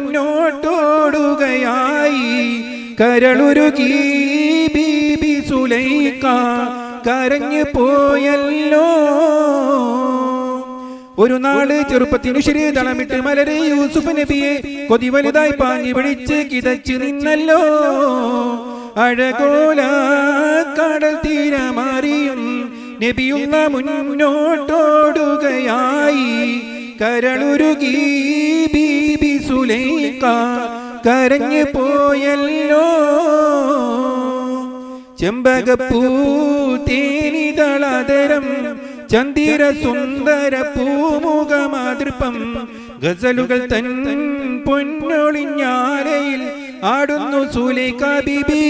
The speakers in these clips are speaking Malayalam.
മുന്നോട്ടോടുകയായി. കരളുരുകി ബീബി സുലൈഖ കരഞ്ഞു പോയല്ലോ. ഒരു നാള് ചെറുപ്പത്തിനു ശരീരമിട്ട് മലരെ യൂസുഫ് നബിയെ കൊതി വലുതായി പാഞ്ഞു പിടിച്ച് കിതച്ചു നിന്നല്ലോ. അഴകോല കടൽ തീരമാറിയും നബിയുന്ന മുന്നോട്ടോടുകയായി. കരളുരുകി ബീബി സുലൈഖ കരഞ്ഞു പോയല്ലോ. ചെമ്പകപ്പൂ തേനിതളാദരം ചന്ദിര സുന്ദര പൂമുഖമാതൃപ്പം ഗസലുകൾ തൻ പൊന്നൊളിഞ്ഞാലയിൽ ആടുന്നു സുലൈഖ ബീബി.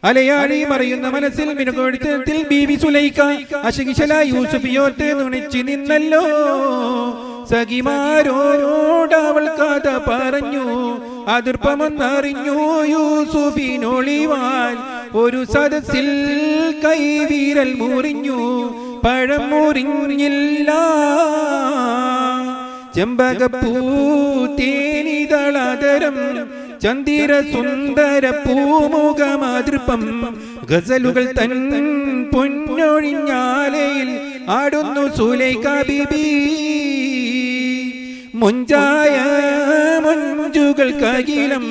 അലയാളി മറിയുന്ന മനസ്സിൽ മിനുകൊടുത്തിൽ ബീബി സുലൈഖ അശകിശല യൂസുഫിയോർത്ത് നുണിച്ചു നിന്നല്ലോ. സഖിമാരോട് അവൾ കഥ പറഞ്ഞു, അതിർപ്പമെന്നറിഞ്ഞു യൂസുഫിനൊളിവാൻ. ഒരു സദസ്സിൽ കൈവീരൽ മുറിഞ്ഞു, പഴം മുറിഞ്ഞില്ല. ചെമ്പകപ്പൂ തേനിതളാദരം ചന്ദിര സുന്ദര പൂമുഖമാതൃപ്പം ഗസലുകൾ തൻ പൊന്നൊഴിഞ്ഞാലയിൽ ആടുന്നു സുലൈഖ ബീബി. മുഞ്ചായ മഞ്ചുകൾ കകിലം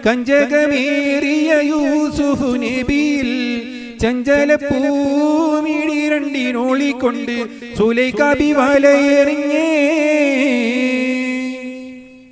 കഞ്ചകമേറിയ യൂസുഫ് നബിയിൽ ചഞ്ചല പൂമിഴി രണ്ടിനോളിക്കൊണ്ട് സുലൈഖ ബി വലയെറിഞ്ഞേ.